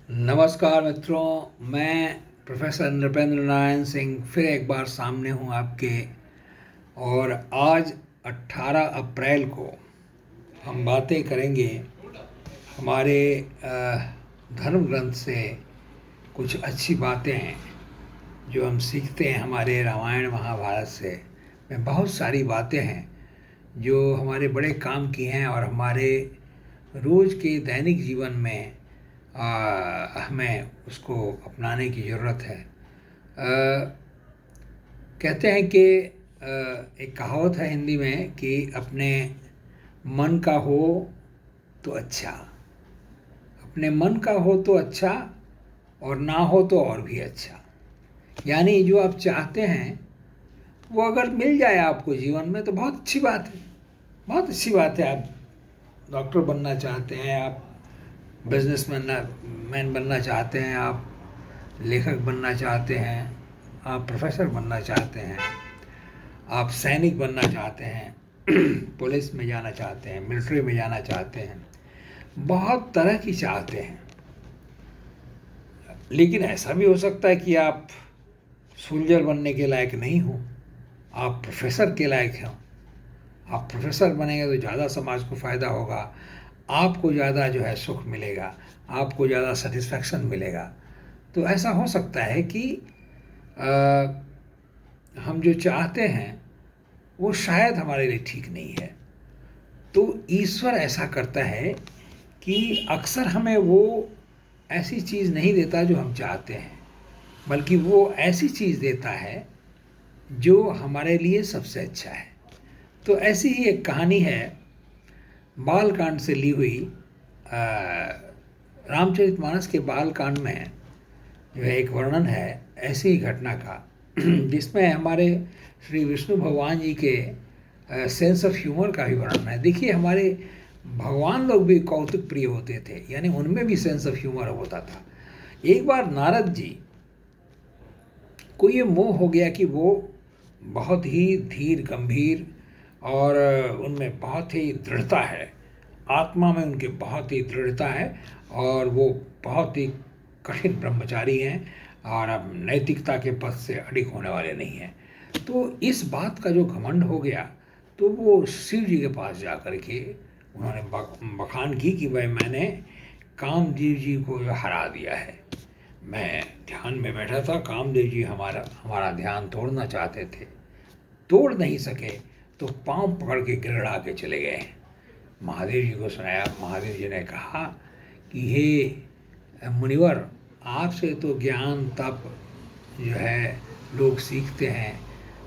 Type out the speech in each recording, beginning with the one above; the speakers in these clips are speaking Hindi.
नमस्कार मित्रों, मैं प्रोफेसर नृपेंद्र नारायण सिंह फिर एक बार सामने हूँ आपके। और आज 18 अप्रैल को हम बातें करेंगे हमारे धर्म ग्रंथ से कुछ अच्छी बातें हैं जो हम सीखते हैं हमारे रामायण महाभारत से। में बहुत सारी बातें हैं जो हमारे बड़े काम की हैं और हमारे रोज़ के दैनिक जीवन में हमें उसको अपनाने की ज़रूरत है। कहते हैं कि एक कहावत है हिंदी में कि अपने मन का हो तो अच्छा, अपने मन का हो तो अच्छा और ना हो तो और भी अच्छा। यानी जो आप चाहते हैं वो अगर मिल जाए आपको जीवन में तो बहुत अच्छी बात है, बहुत अच्छी बात है। आप डॉक्टर बनना चाहते हैं, आप मैन बनना चाहते हैं, आप लेखक बनना चाहते हैं, आप प्रोफेसर बनना चाहते हैं, आप सैनिक बनना चाहते हैं, पुलिस में जाना चाहते हैं, मिलिट्री में जाना चाहते हैं, बहुत तरह की चाहते हैं। लेकिन ऐसा भी हो सकता है कि आप सोल्जर बनने के लायक नहीं हो, आप प्रोफेसर के लायक हो। आप प्रोफेसर बनेंगे तो ज़्यादा समाज को फ़ायदा होगा, आपको ज़्यादा जो है सुख मिलेगा, आपको ज़्यादा सेटिस्फैक्शन मिलेगा। तो ऐसा हो सकता है कि हम जो चाहते हैं वो शायद हमारे लिए ठीक नहीं है। तो ईश्वर ऐसा करता है कि अक्सर हमें वो ऐसी चीज़ नहीं देता जो हम चाहते हैं, बल्कि वो ऐसी चीज़ देता है जो हमारे लिए सबसे अच्छा है। तो ऐसी ही एक कहानी है बालकांड से ली हुई। रामचरितमानस के बालकांड में जो है एक वर्णन है ऐसी ही घटना का जिसमें हमारे श्री विष्णु भगवान जी के सेंस ऑफ ह्यूमर का भी वर्णन है। देखिए, हमारे भगवान लोग भी कौतुक प्रिय होते थे, यानी उनमें भी सेंस ऑफ ह्यूमर होता था। एक बार नारद जी को ये मोह हो गया कि वो बहुत ही धीर गंभीर और उनमें बहुत ही दृढ़ता है, आत्मा में उनके बहुत ही दृढ़ता है और वो बहुत ही कठिन ब्रह्मचारी हैं और अब नैतिकता के पथ से अडिग होने वाले नहीं हैं। तो इस बात का जो घमंड हो गया तो वो शिव जी के पास जा कर के उन्होंने बखान की कि भाई मैंने कामदेव जी को हरा दिया है। मैं ध्यान में बैठा था, कामदेव जी हमारा ध्यान तोड़ना चाहते थे, तोड़ नहीं सके तो पांव पकड़ के गिड़गड़ा के चले गए। महादेव जी को सुनाया, महादेव जी ने कहा कि हे मुनिवर, आपसे तो ज्ञान तप जो है लोग सीखते हैं,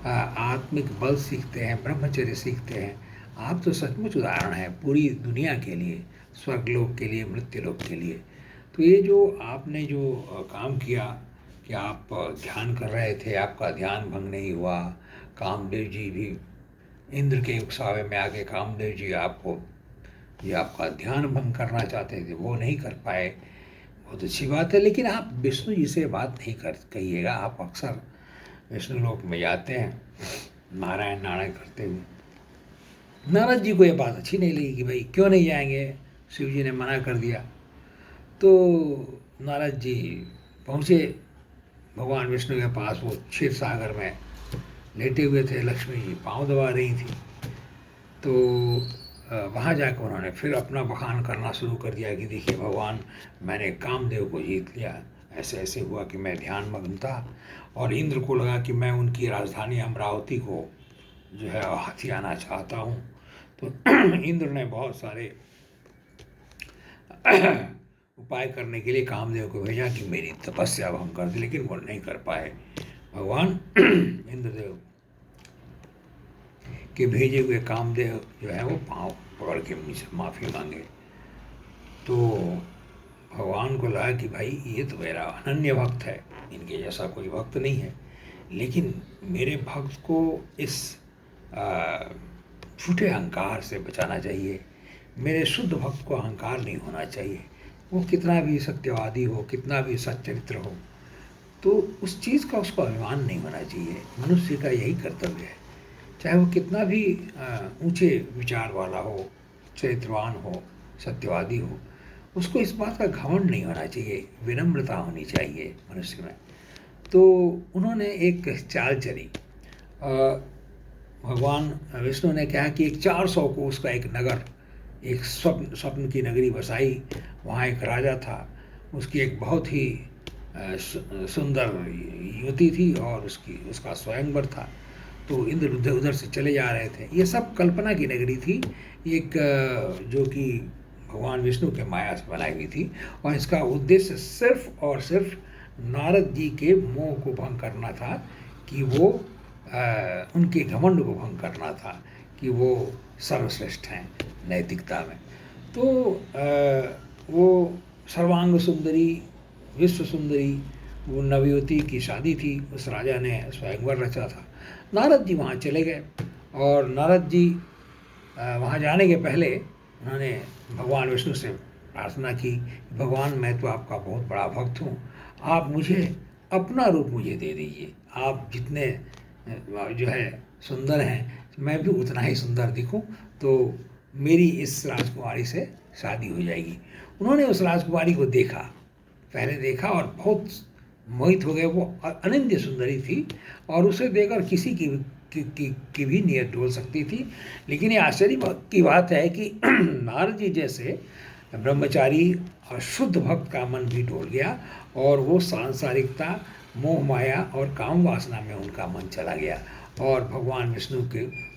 आत्मिक बल सीखते हैं, ब्रह्मचर्य सीखते हैं। आप तो सचमुच उदाहरण हैं पूरी दुनिया के लिए, स्वर्गलोक के लिए, मृत्युलोक के लिए। तो ये जो आपने जो काम किया कि आप ध्यान कर रहे थे, आपका ध्यान भंग नहीं हुआ, कामदेव जी भी इंद्र के उकसावे में आके कामदेव जी आपको ये आपका ध्यान भंग करना चाहते थे, वो नहीं कर पाए, बहुत अच्छी बात है। लेकिन आप विष्णु जी से बात नहीं कर कहिएगा। आप अक्सर विष्णु लोक में जाते हैं नारायण नारायण करते हुए। नारद जी को ये बात अच्छी नहीं लगी कि भाई क्यों नहीं जाएंगे, शिव जी ने मना कर दिया। तो नारद जी पहुँचे भगवान विष्णु के पास। वो क्षीर सागर में लेटे हुए थे, लक्ष्मी जी पाँव दबा रही थी। तो वहाँ जाकर उन्होंने फिर अपना बखान करना शुरू कर दिया कि देखिए भगवान, मैंने कामदेव को जीत लिया, ऐसे ऐसे हुआ कि मैं ध्यान मग्न था और इंद्र को लगा कि मैं उनकी राजधानी अमरावती को जो है हथियाना चाहता हूँ। तो इंद्र ने बहुत सारे उपाय करने के लिए कामदेव को भेजा कि मेरी तपस्या भंग कर दे, लेकिन वो नहीं कर पाए। भगवान इंद्रदेव के भेजे हुए कामदेव जो है वो पाँव पकड़ के मुझसे माफ़ी मांगे। तो भगवान को लगा कि भाई ये तो मेरा अनन्य भक्त है, इनके जैसा कोई भक्त नहीं है, लेकिन मेरे भक्त को इस झूठे अहंकार से बचाना चाहिए। मेरे शुद्ध भक्त को अहंकार नहीं होना चाहिए, वो कितना भी सत्यवादी हो, कितना भी सच्चरित्र हो, तो उस चीज़ का उसको अभिमान नहीं होना चाहिए। मनुष्य का यही कर्तव्य है, चाहे वो कितना भी ऊंचे विचार वाला हो, चरित्रवान हो, सत्यवादी हो, उसको इस बात का घमंड नहीं होना चाहिए, विनम्रता होनी चाहिए मनुष्य में। तो उन्होंने एक चाल चली। भगवान विष्णु ने कहा कि एक 400 कोस का एक नगर, एक स्वप्न स्वप्न की नगरी बसाई। वहाँ एक राजा था, उसकी एक बहुत ही सुंदर युवती थी और उसका स्वयंवर था। तो इंद्र उधर उधर से चले जा रहे थे। ये सब कल्पना की नगरी थी, एक जो कि भगवान विष्णु के माया से बनाई हुई थी। और इसका उद्देश्य सिर्फ और सिर्फ नारद जी के मोह को भंग करना था, कि वो उनके घमंड को भंग करना था कि वो सर्वश्रेष्ठ हैं नैतिकता में। तो वो सर्वांग सुंदरी, विश्व सुंदरी वो नवयुवती की शादी थी। उस राजा ने स्वयंवर रचा था। नारद जी वहाँ चले गए और नारद जी वहाँ जाने के पहले उन्होंने भगवान विष्णु से प्रार्थना की, भगवान मैं तो आपका बहुत बड़ा भक्त हूँ, आप मुझे अपना रूप मुझे दे दीजिए। आप जितने जो है सुंदर हैं, मैं भी उतना ही सुंदर दिखूं, तो मेरी इस राजकुमारी से शादी हो जाएगी। उन्होंने उस राजकुमारी को देखा, पहले देखा और बहुत मोहित हो गए। वो अनन्य सुंदरी थी और उसे देखकर किसी की भी नीयत डोल सकती थी। लेकिन ये आश्चर्य की बात है कि नारद जी जैसे ब्रह्मचारी और शुद्ध भक्त का मन भी डोल गया और वो सांसारिकता, मोह माया और काम वासना में उनका मन चला गया। और भगवान विष्णु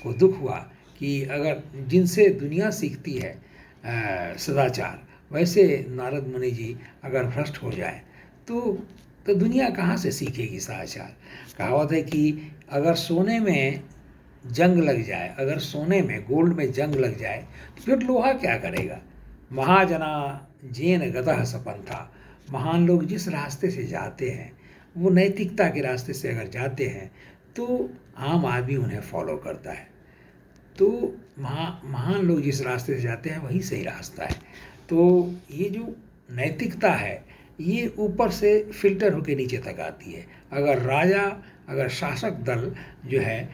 को दुख हुआ कि अगर जिनसे दुनिया सीखती है सदाचार, वैसे नारद मुनि जी अगर भ्रष्ट हो जाए तो दुनिया कहाँ से सीखेगी सदाचार। कहावत है कि अगर सोने में जंग लग जाए, अगर सोने में गोल्ड में जंग लग जाए तो फिर लोहा क्या करेगा। महाजना जेन गतः सपंथा, महान लोग जिस रास्ते से जाते हैं, वो नैतिकता के रास्ते से अगर जाते हैं तो आम आदमी उन्हें फॉलो करता है। तो महान लोग जिस रास्ते से जाते हैं वही सही रास्ता है। तो ये जो नैतिकता है ये ऊपर से फिल्टर होकर नीचे तक आती है। अगर राजा, अगर शासक दल जो है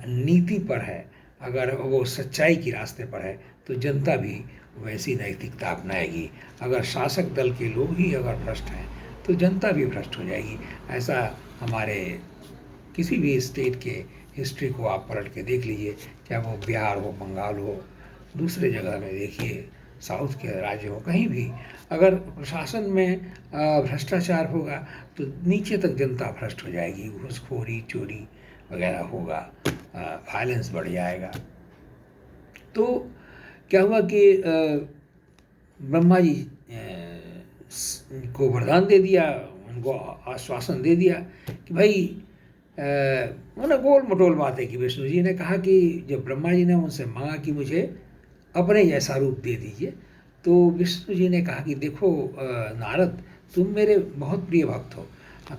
नीति पर है, अगर वो सच्चाई के रास्ते पर है, तो जनता भी वैसी नैतिकता अपनाएगी। अगर शासक दल के लोग ही अगर भ्रष्ट हैं तो जनता भी भ्रष्ट हो जाएगी। ऐसा हमारे किसी भी स्टेट के हिस्ट्री को आप पलट के देख लीजिए, चाहे वो बिहार हो, बंगाल हो, दूसरे जगह में देखिए, साउथ के राज्य हो, कहीं भी अगर प्रशासन में भ्रष्टाचार होगा तो नीचे तक जनता भ्रष्ट हो जाएगी। घूसखोरी, चोरी वगैरह होगा, वायलेंस बढ़ जाएगा। तो क्या हुआ कि ब्रह्मा जी को वरदान दे दिया, उनको आश्वासन दे दिया कि भाई उन्होंने गोल मटोल बातें की। विष्णु जी ने कहा कि जब ब्रह्मा जी ने उनसे मांगा कि मुझे अपने जैसा रूप दे दीजिए, तो विष्णु जी ने कहा कि देखो नारद, तुम मेरे बहुत प्रिय भक्त हो,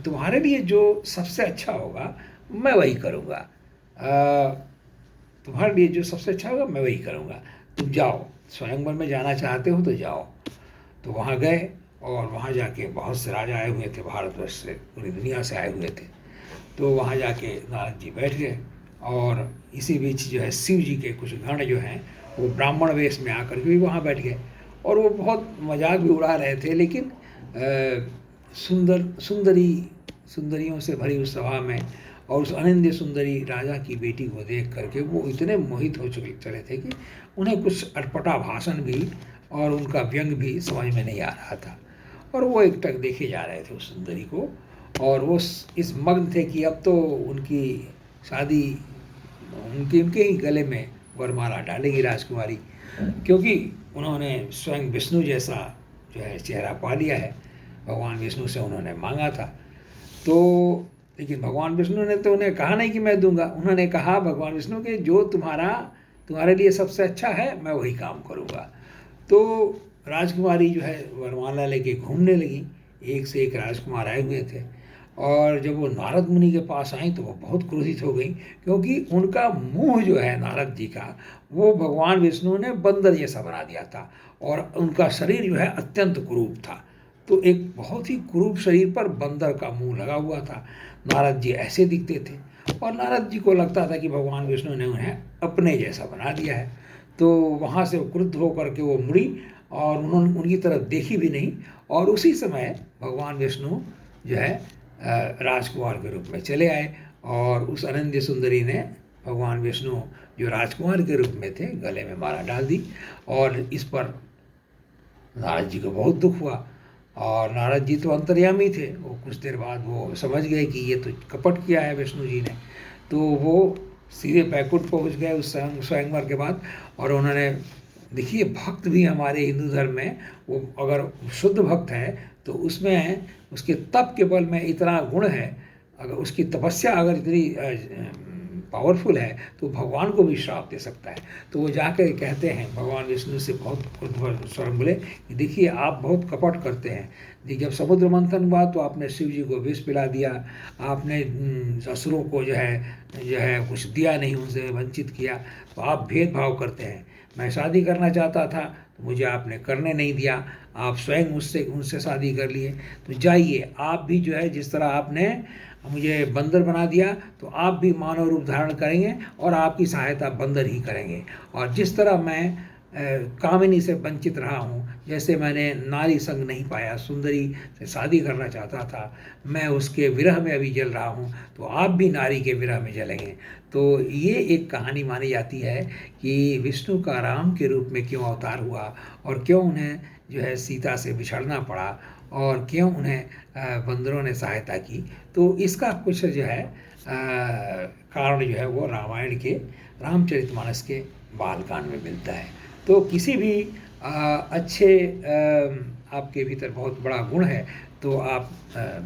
तुम्हारे लिए जो सबसे अच्छा होगा मैं वही करूँगा। तुम्हारे लिए जो सबसे अच्छा होगा मैं वही करूँगा, तुम जाओ, स्वयंवर में जाना चाहते हो तो जाओ। तो वहाँ गए और वहाँ जाके बहुत से राजा आए हुए थे, भारतवर्ष से, पूरी दुनिया से आए हुए थे। तो वहाँ जाके नारद जी बैठ गए और इसी बीच जो है शिव जी के कुछ गण जो हैं वो ब्राह्मण वेश में आकर के भी वहाँ बैठ गए और वो बहुत मजाक भी उड़ा रहे थे। लेकिन सुंदरियों से भरी उस सभा में और उस अनन्य सुंदरी राजा की बेटी को देख करके वो इतने मोहित हो चले थे कि उन्हें कुछ अटपटा भाषण भी और उनका व्यंग भी समझ में नहीं आ रहा था। और वो एकटक देखे जा रहे थे उस सुंदरी को और वो इस मग्न थे कि अब तो उनकी शादी, उनके ही गले में वरमाला डालेगी राजकुमारी, क्योंकि उन्होंने स्वयं विष्णु जैसा जो है चेहरा पा लिया है। भगवान विष्णु से उन्होंने मांगा था। तो लेकिन भगवान विष्णु ने तो उन्हें कहा नहीं कि मैं दूंगा। उन्होंने कहा भगवान विष्णु के जो तुम्हारे लिए सबसे अच्छा है मैं वही काम करूँगा। तो राजकुमारी जो है वरमाला लेके घूमने लगी, एक से एक राजकुमार आए हुए थे। और जब वो नारद मुनि के पास आई तो वो बहुत क्रोधित हो गई, क्योंकि उनका मुंह जो है नारद जी का वो भगवान विष्णु ने बंदर जैसा बना दिया था और उनका शरीर जो है अत्यंत कुरूप था। तो एक बहुत ही कुरूप शरीर पर बंदर का मुंह लगा हुआ था। नारद जी ऐसे दिखते थे और नारद जी को लगता था कि भगवान विष्णु ने उन्हें अपने जैसा बना दिया है। तो वहाँ से क्रुद्ध होकर के वो मुड़ी और उन्होंने उनकी तरफ देखी भी नहीं, और उसी समय भगवान विष्णु जो है राजकुमार के रूप में चले आए, और उस अनन्य सुंदरी ने भगवान विष्णु जो राजकुमार के रूप में थे गले में माला डाल दी। और इस पर नारद जी को बहुत दुख हुआ, और नारद जी तो अंतर्यामी थे, वो कुछ देर बाद वो समझ गए कि ये तो कपट किया है विष्णु जी ने, तो वो सीधे बैकुंठ पहुंच गए उस स्वयंवर के बाद। और उन्होंने, देखिए भक्त भी हमारे हिंदू धर्म में, वो अगर शुद्ध भक्त है तो उसमें उसके तप के बल में इतना गुण है, अगर उसकी तपस्या अगर इतनी पावरफुल है तो भगवान को भी श्राप दे सकता है। तो वो जाकर कहते हैं भगवान विष्णु से, बहुत स्वयं बोले कि देखिए आप बहुत कपट करते हैं। देखिए जब समुद्र मंथन हुआ तो आपने शिव जी को विष पिला दिया, आपने असुरों को जो है कुछ दिया नहीं, उनसे वंचित किया, तो आप भेदभाव करते हैं। मैं शादी करना चाहता था तो मुझे आपने करने नहीं दिया, आप स्वयं उनसे शादी कर लिए। तो जाइए आप भी जो है, जिस तरह आपने मुझे बंदर बना दिया तो आप भी मानव रूप धारण करेंगे और आपकी सहायता बंदर ही करेंगे। और जिस तरह मैं कामिनी से वंचित रहा हूँ, जैसे मैंने नारी संग नहीं पाया, सुंदरी से शादी करना चाहता था, मैं उसके विरह में अभी जल रहा हूँ, तो आप भी नारी के विरह में जलेंगे। तो ये एक कहानी मानी जाती है कि विष्णु का राम के रूप में क्यों अवतार हुआ, और क्यों उन्हें जो है सीता से बिछड़ना पड़ा, और क्यों उन्हें बंदरों ने सहायता की। तो इसका कुछ जो है कारण जो है वो रामायण के रामचरितमानस के बालकांड में मिलता है। तो किसी भी अच्छे आपके भीतर बहुत बड़ा गुण है तो आप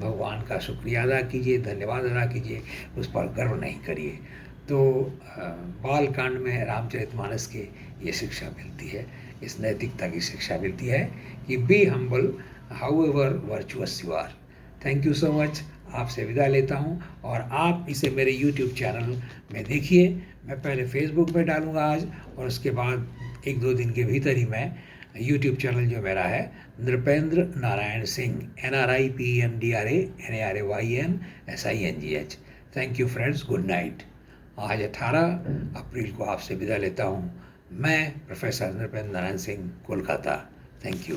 भगवान का शुक्रिया अदा कीजिए, धन्यवाद अदा कीजिए, उस पर गर्व नहीं करिए। तो बालकांड में रामचरितमानस के ये शिक्षा मिलती है, इस नैतिकता की शिक्षा मिलती है कि be humble however virtuous you are. Thank you so much. आपसे विदा लेता हूं, और आप इसे मेरे यूट्यूब चैनल में देखिए। मैं पहले फेसबुक में डालूंगा आज, और उसके बाद 1-2 दिन के भीतर ही मैं यूट्यूब चैनल जो मेरा है Nripendra Narayan Singh, NRIPENDRAYNSINGH। Thank you friends, good night. आज 18 अप्रैल को आपसे विदा लेता हूँ। मैं professor Nripendra Narayan Singh, Kolkata. Thank you.